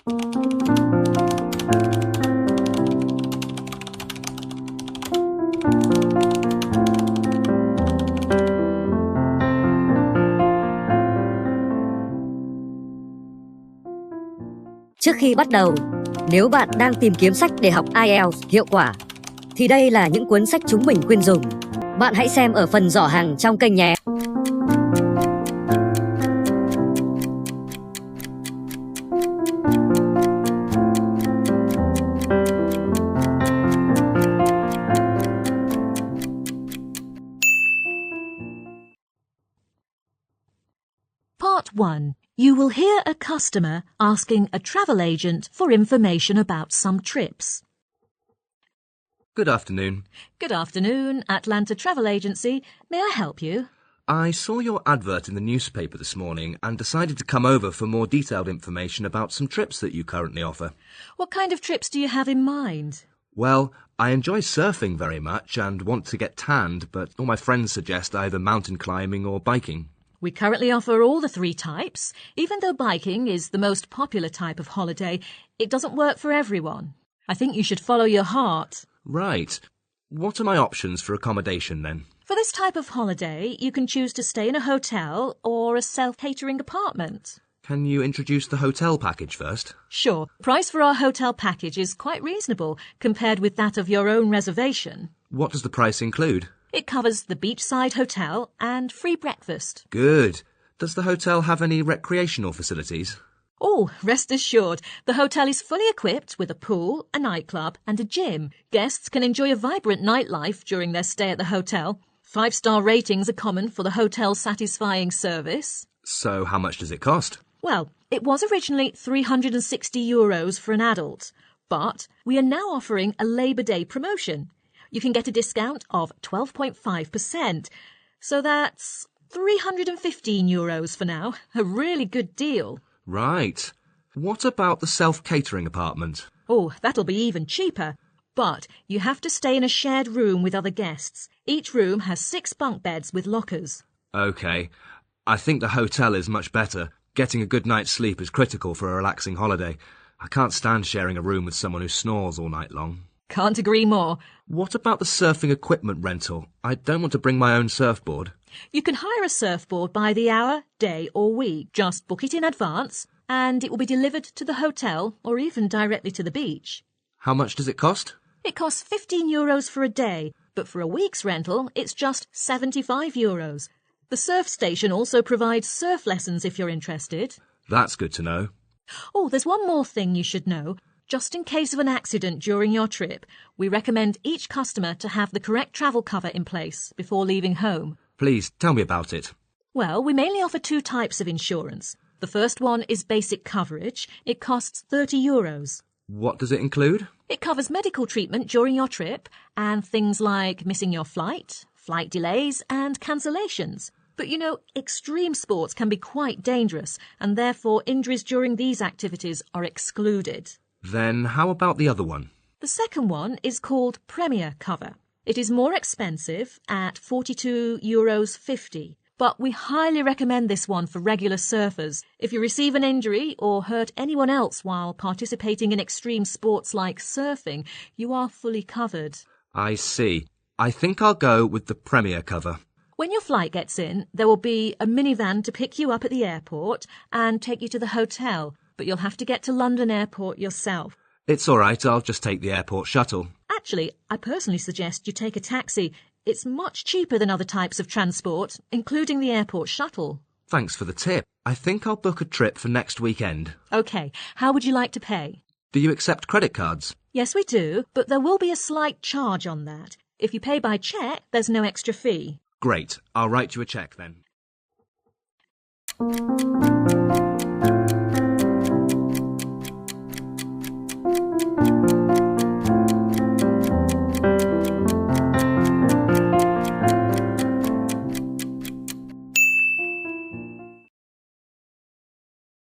Trước khi bắt đầu, nếu bạn đang tìm kiếm sách để học IELTS hiệu quả, thì đây là những cuốn sách chúng mình khuyên dùng. Bạn hãy xem ở phần giỏ hàng trong kênh nhé. Part 1. You will hear a customer asking a travel agent for information about some trips. Good afternoon. Good afternoon, Atlanta Travel Agency. May I help you? I saw your advert in the newspaper this morning and decided to come over for more detailed information about some trips that you currently offer. What kind of trips do you have in mind? Well, I enjoy surfing very much and want to get tanned, but all my friends suggest either mountain climbing or biking. We currently offer all the three types. Even though biking is the most popular type of holiday, it doesn't work for everyone. I think you should follow your heart. Right. What are my options for accommodation then? For this type of holiday, you can choose to stay in a hotel or a self-catering apartment. Can you introduce the hotel package first? Sure. Price for our hotel package is quite reasonable compared with that of your own reservation. What does the price include? It covers the beachside hotel and free breakfast. Good. Does the hotel have any recreational facilities? Oh, rest assured, the hotel is fully equipped with a pool, a nightclub and a gym. Guests can enjoy a vibrant nightlife during their stay at the hotel. 5-star ratings are common for the hotel's satisfying service. So how much does it cost? Well, it was originally €360 for an adult, but we are now offering a Labour Day promotion. You can get a discount of 12.5%, so that's €315 for now. A really good deal. Right. What about the self-catering apartment? Oh, that'll be even cheaper. But you have to stay in a shared room with other guests. Each room has 6 bunk beds with lockers. OK. I think the hotel is much better. Getting a good night's sleep is critical for a relaxing holiday. I can't stand sharing a room with someone who snores all night long. Can't agree more. What about the surfing equipment rental? I don't want to bring my own surfboard. You can hire a surfboard by the hour, day or week. Just book it in advance and it will be delivered to the hotel or even directly to the beach. How much does it cost? It costs €15 for a day, but for a week's rental it's just €75. The surf station also provides surf lessons if you're interested. That's good to know. Oh, there's one more thing you should know. Just in case of an accident during your trip, we recommend each customer to have the correct travel cover in place before leaving home. Please, tell me about it. Well, we mainly offer 2 types of insurance. The first one is basic coverage. It costs €30. What does it include? It covers medical treatment during your trip and things like missing your flight, flight delays and cancellations. But you know, extreme sports can be quite dangerous and therefore injuries during these activities are excluded. Then how about the other one? The second one is called Premier Cover. It is more expensive at €42.50, but we highly recommend this one for regular surfers. If you receive an injury or hurt anyone else while participating in extreme sports like surfing, you are fully covered. I see. I think I'll go with the Premier cover. When your flight gets in, there will be a minivan to pick you up at the airport and take you to the hotel, but you'll have to get to London Airport yourself. It's all right, I'll just take the airport shuttle. Actually, I personally suggest you take a taxi. It's much cheaper than other types of transport, including the airport shuttle. Thanks for the tip. I think I'll book a trip for next weekend. OK, how would you like to pay? Do you accept credit cards? Yes, we do, but there will be a slight charge on that. If you pay by cheque, there's no extra fee. Great, I'll write you a cheque then.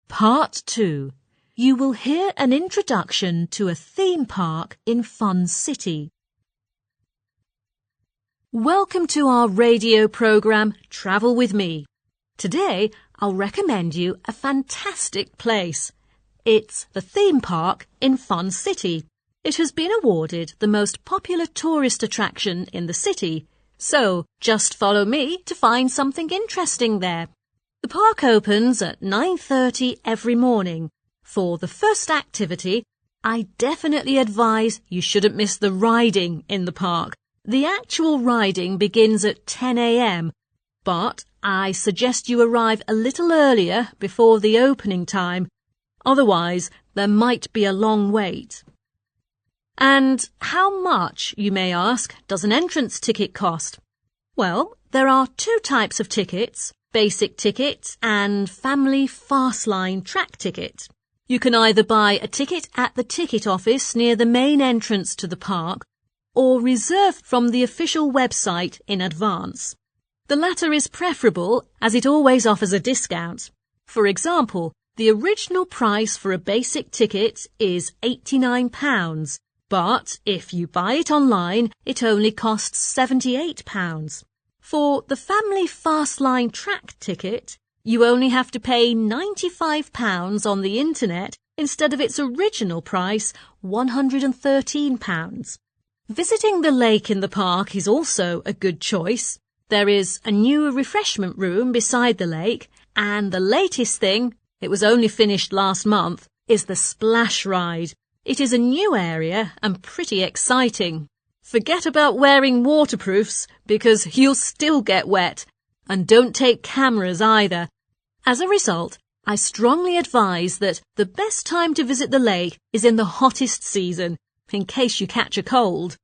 Part 2. You will hear an introduction to a theme park in Fun City. Welcome to our radio programme, Travel With Me. Today, I'll recommend you a fantastic place. It's the theme park in Fun City. It has been awarded the most popular tourist attraction in the city, so just follow me to find something interesting there. The park opens at 9:30 every morning. For the first activity, I definitely advise you shouldn't miss the riding in the park. The actual riding begins at 10 a.m, but I suggest you arrive a little earlier before the opening time. Otherwise, there might be a long wait. And how much, you may ask, does an entrance ticket cost? Well, there are two types of tickets, basic ticket and family fastline track ticket. You can either buy a ticket at the ticket office near the main entrance to the park or reserve from the official website in advance. The latter is preferable as it always offers a discount. For example, the original price for a basic ticket is £89, but if you buy it online, it only costs £78. For the family fastline track ticket, you only have to pay £95 on the internet instead of its original price, £113. Visiting the lake in the park is also a good choice. There is a new refreshment room beside the lake, and the latest thing, it was only finished last month, is the splash ride. It is a new area and pretty exciting. Forget about wearing waterproofs because you'll still get wet. And don't take cameras either. As a result, I strongly advise that the best time to visit the lake is in the hottest season, in case you catch a cold.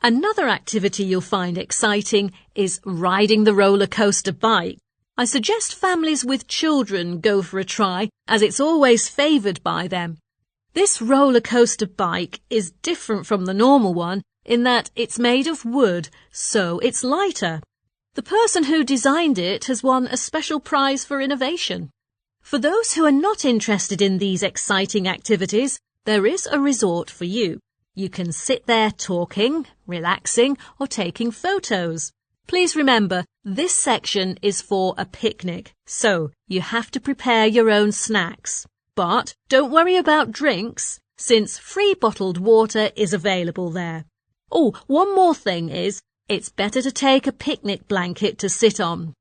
Another activity you'll find exciting is riding the roller coaster bike. I suggest families with children go for a try, as it's always favoured by them. This roller coaster bike is different from the normal one in that it's made of wood, so it's lighter. The person who designed it has won a special prize for innovation. For those who are not interested in these exciting activities, there is a resort for you. You can sit there talking, relaxing, or taking photos. Please remember, this section is for a picnic, so you have to prepare your own snacks. But don't worry about drinks, since free bottled water is available there. Oh, one more thing is, it's better to take a picnic blanket to sit on.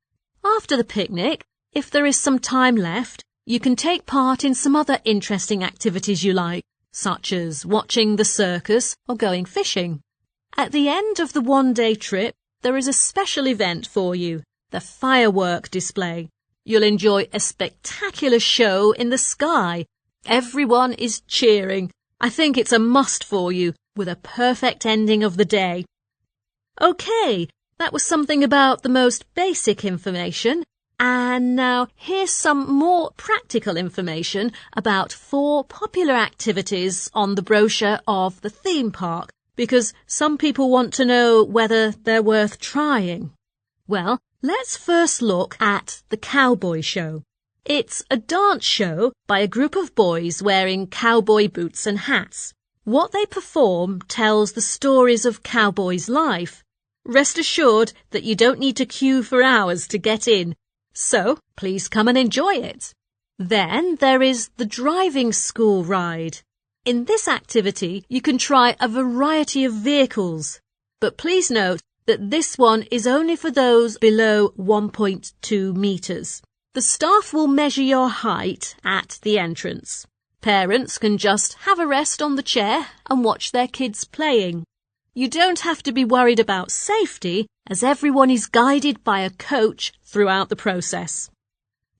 After the picnic, if there is some time left, you can take part in some other interesting activities you like, such as watching the circus or going fishing. At the end of the one-day trip, there is a special event for you, the firework display. You'll enjoy a spectacular show in the sky. Everyone is cheering. I think it's a must for you, with a perfect ending of the day. Okay, that was something about the most basic information. And now here's some more practical information about 4 popular activities on the brochure of the theme park, because some people want to know whether they're worth trying. Well, let's first look at the cowboy show. It's a dance show by a group of boys wearing cowboy boots and hats. What they perform tells the stories of cowboys' life. Rest assured that you don't need to queue for hours to get in. So, please come and enjoy it. Then there is the driving school ride. In this activity, you can try a variety of vehicles. But please note that this one is only for those below 1.2 meters. The staff will measure your height at the entrance. Parents can just have a rest on the chair and watch their kids playing. You don't have to be worried about safety, as everyone is guided by a coach throughout the process.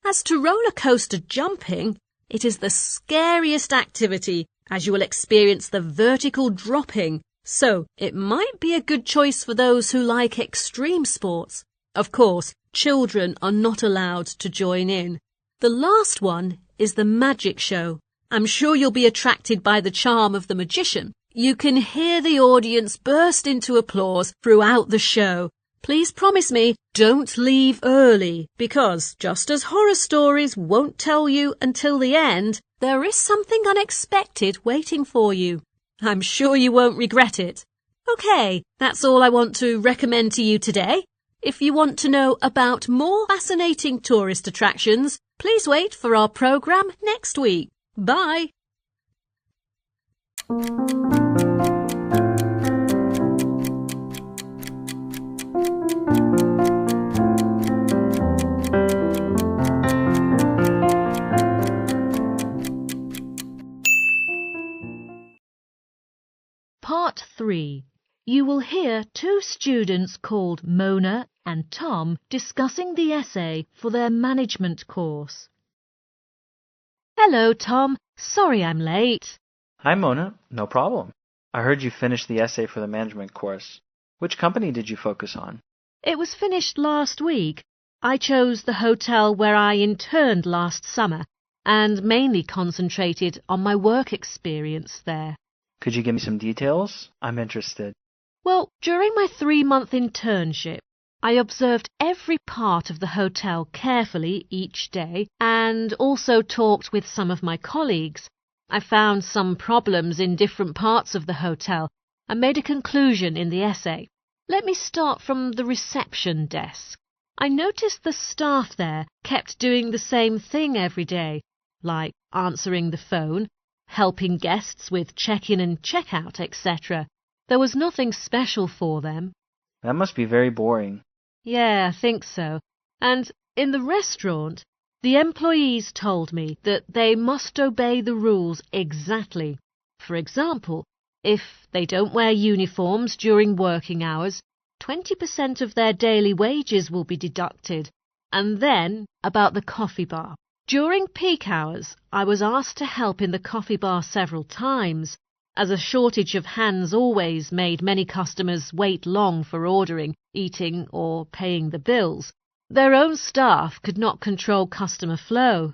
As to roller coaster jumping, it is the scariest activity, as you will experience the vertical dropping, so it might be a good choice for those who like extreme sports. Of course, children are not allowed to join in. The last one is the magic show. I'm sure you'll be attracted by the charm of the magician. You can hear the audience burst into applause throughout the show. Please promise me, don't leave early, because just as horror stories won't tell you until the end, there is something unexpected waiting for you. I'm sure you won't regret it. Okay, that's all I want to recommend to you today. If you want to know about more fascinating tourist attractions, please wait for our programme next week. Bye! Part 3. You will hear two students called Mona and Tom discussing the essay for their management course. Hello, Tom. Sorry I'm late. Hi, Mona. No problem. I heard you finished the essay for the management course. Which company did you focus on? It was finished last week. I chose the hotel where I interned last summer and mainly concentrated on my work experience there. Could you give me some details? I'm interested. Well, during my 3-month internship, I observed every part of the hotel carefully each day and also talked with some of my colleagues. I found some problems in different parts of the hotel and made a conclusion in the essay. Let me start from the reception desk. I noticed the staff there kept doing the same thing every day, like answering the phone, helping guests with check-in and check-out, etc. There was nothing special for them. That must be very boring. Yeah, I think so. And in the restaurant, the employees told me that they must obey the rules exactly. For example, if they don't wear uniforms during working hours, 20% of their daily wages will be deducted. And then, about the coffee bar. During peak hours, I was asked to help in the coffee bar several times, as a shortage of hands always made many customers wait long for ordering, eating or paying the bills. Their own staff could not control customer flow.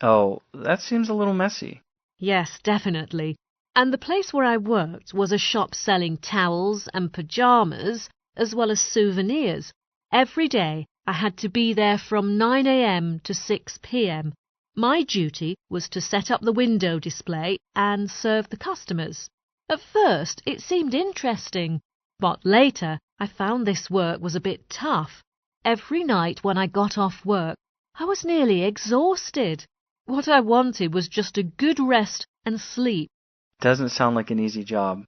Oh, that seems a little messy. Yes, definitely. And the place where I worked was a shop selling towels and pyjamas, as well as souvenirs. Every day I had to be there from 9 a.m. to 6 p.m. My duty was to set up the window display and serve the customers. At first it seemed interesting, but later I found this work was a bit tough. Every night when I got off work, I was nearly exhausted. What I wanted was just a good rest and sleep. Doesn't sound like an easy job.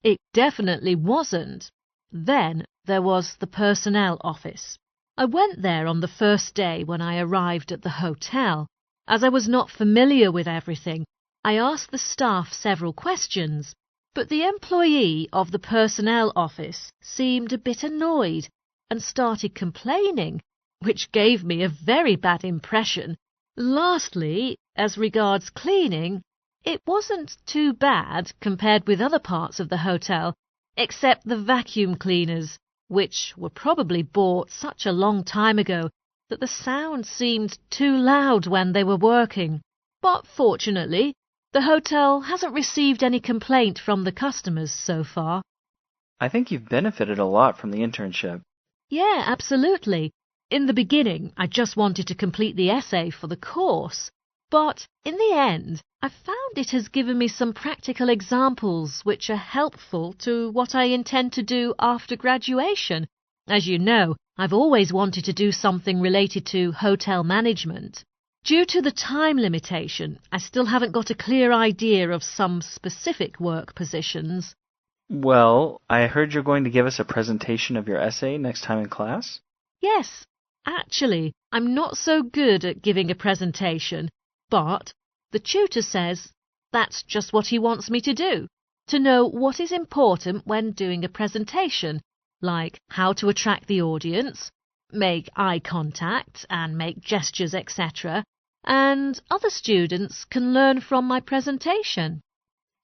It definitely wasn't. Then there was the personnel office. I went there on the first day when I arrived at the hotel. As I was not familiar with everything, I asked the staff several questions, but the employee of the personnel office seemed a bit annoyed and started complaining, which gave me a very bad impression. Lastly, as regards cleaning, it wasn't too bad compared with other parts of the hotel, except the vacuum cleaners, which were probably bought such a long time ago that the sound seemed too loud when they were working. But fortunately, the hotel hasn't received any complaint from the customers so far. I think you've benefited a lot from the internship. Yeah, absolutely. In the beginning, I just wanted to complete the essay for the course. But in the end, I found it has given me some practical examples which are helpful to what I intend to do after graduation. As you know, I've always wanted to do something related to hotel management. Due to the time limitation, I still haven't got a clear idea of some specific work positions. Well, I heard you're going to give us a presentation of your essay next time in class? Yes, actually, I'm not so good at giving a presentation, but the tutor says that's just what he wants me to do, to know what is important when doing a presentation, like how to attract the audience, make eye contact and make gestures, etc., and other students can learn from my presentation.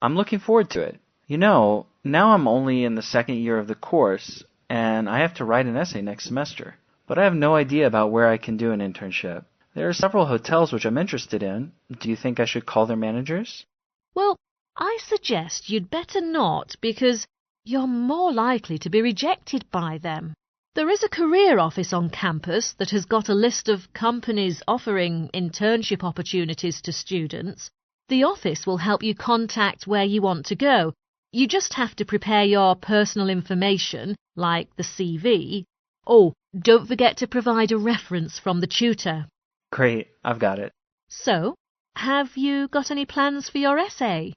I'm looking forward to it. You know, now I'm only in the second year of the course, and I have to write an essay next semester. But I have no idea about where I can do an internship. There are several hotels which I'm interested in. Do you think I should call their managers? Well, I suggest you'd better not, because you're more likely to be rejected by them. There is a career office on campus that has got a list of companies offering internship opportunities to students. The office will help you contact where you want to go. You just have to prepare your personal information, like the CV. Oh, don't forget to provide a reference from the tutor. Great, I've got it. So, Have you got any plans for your essay?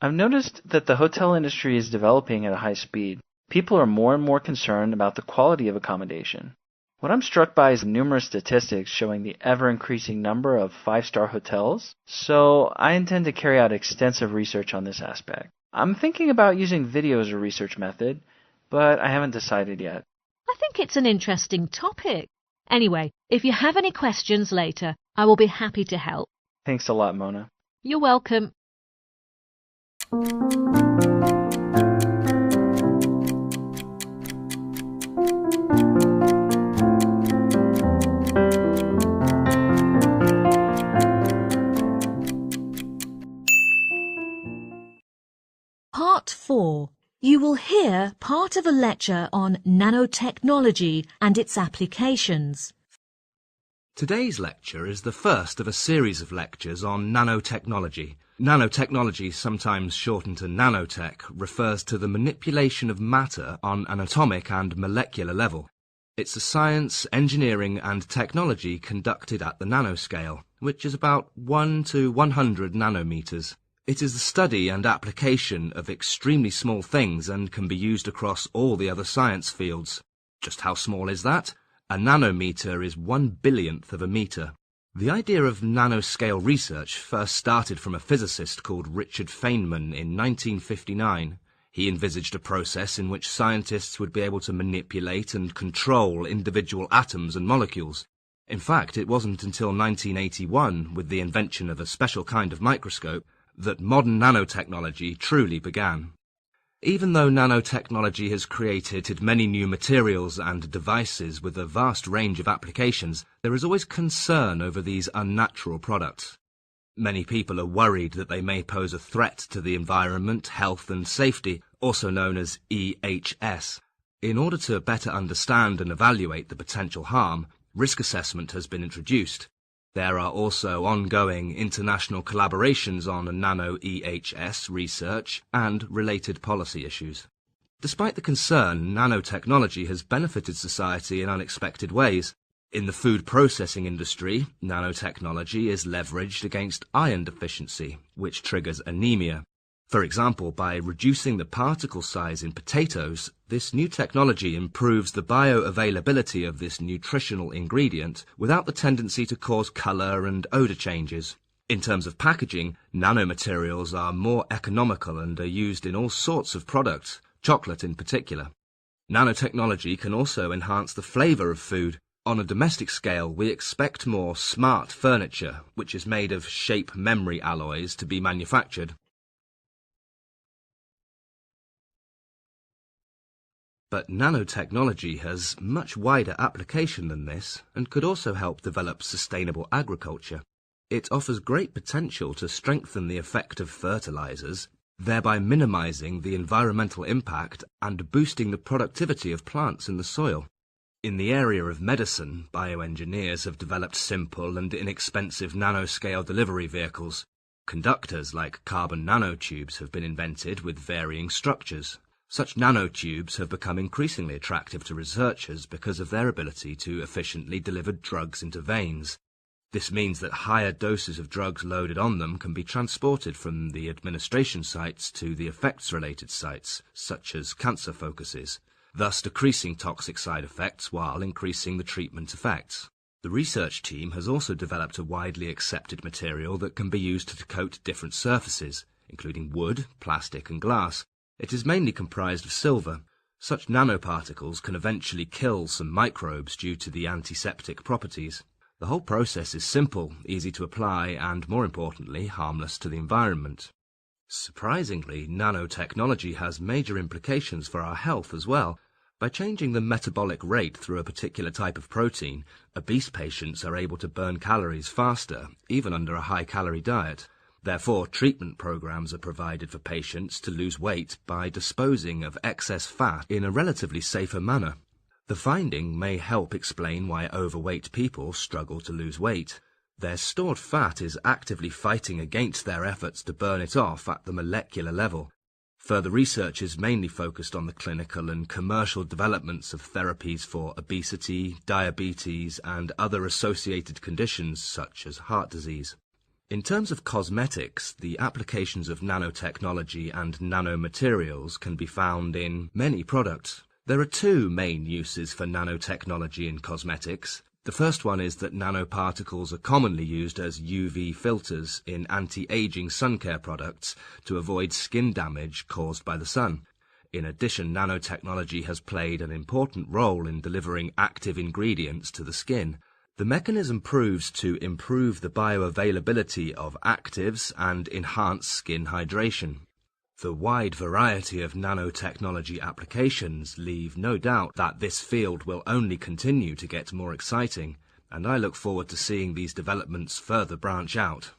I've noticed that the hotel industry is developing at a high speed. People are more and more concerned about the quality of accommodation. What I'm struck by is numerous statistics showing the ever-increasing number of five-star hotels, so I intend to carry out extensive research on this aspect. I'm thinking about using video as a research method, but I haven't decided yet. I think it's an interesting topic. Anyway, if you have any questions later, I will be happy to help. Thanks a lot, Mona. You're welcome. Part 4. You will hear part of a lecture on nanotechnology and its applications. Today's lecture is the first of a series of lectures on nanotechnology. Nanotechnology, sometimes shortened to nanotech, refers to the manipulation of matter on an atomic and molecular level. It's a science, engineering and technology conducted at the nanoscale, which is about 1 to 100 nanometers. It is the study and application of extremely small things and can be used across all the other science fields. Just how small is that? A nanometer is 1/1000th of a meter. The idea of nanoscale research first started from a physicist called Richard Feynman in 1959. He envisaged a process in which scientists would be able to manipulate and control individual atoms and molecules. In fact, it wasn't until 1981, with the invention of a special kind of microscope, that modern nanotechnology truly began. Even though nanotechnology has created many new materials and devices with a vast range of applications, there is always concern over these unnatural products. Many people are worried that they may pose a threat to the environment, health and safety, also known as EHS. In order to better understand and evaluate the potential harm, risk assessment has been introduced. There are also ongoing international collaborations on nano-EHS research and related policy issues. Despite the concern, nanotechnology has benefited society in unexpected ways. In the food processing industry, nanotechnology is leveraged against iron deficiency, which triggers anemia. For example, by reducing the particle size in potatoes, this new technology improves the bioavailability of this nutritional ingredient without the tendency to cause colour and odour changes. In terms of packaging, nanomaterials are more economical and are used in all sorts of products, chocolate in particular. Nanotechnology can also enhance the flavour of food. On a domestic scale, we expect more smart furniture, which is made of shape memory alloys, to be manufactured. But nanotechnology has much wider application than this and could also help develop sustainable agriculture. It offers great potential to strengthen the effect of fertilizers, thereby minimizing the environmental impact and boosting the productivity of plants in the soil. In the area of medicine, bioengineers have developed simple and inexpensive nanoscale delivery vehicles. Conductors like carbon nanotubes have been invented with varying structures. Such nanotubes have become increasingly attractive to researchers because of their ability to efficiently deliver drugs into veins. This means that higher doses of drugs loaded on them can be transported from the administration sites to the effects-related sites, such as cancer focuses, thus decreasing toxic side effects while increasing the treatment effects. The research team has also developed a widely accepted material that can be used to coat different surfaces, including wood, plastic and glass. It is mainly comprised of silver. Such nanoparticles can eventually kill some microbes due to the antiseptic properties. The whole process is simple, easy to apply, and more importantly, harmless to the environment. Surprisingly, nanotechnology has major implications for our health as well. By changing the metabolic rate through a particular type of protein, obese patients are able to burn calories faster, even under a high-calorie diet. Therefore, treatment programs are provided for patients to lose weight by disposing of excess fat in a relatively safer manner. The finding may help explain why overweight people struggle to lose weight. Their stored fat is actively fighting against their efforts to burn it off at the molecular level. Further research is mainly focused on the clinical and commercial developments of therapies for obesity, diabetes, and other associated conditions such as heart disease. In terms of cosmetics, the applications of nanotechnology and nanomaterials can be found in many products. There are two main uses for nanotechnology in cosmetics. The first one is that nanoparticles are commonly used as UV filters in anti-aging sun care products to avoid skin damage caused by the sun. In addition, nanotechnology has played an important role in delivering active ingredients to the skin. The mechanism proves to improve the bioavailability of actives and enhance skin hydration. The wide variety of nanotechnology applications leave no doubt that this field will only continue to get more exciting, and I look forward to seeing these developments further branch out.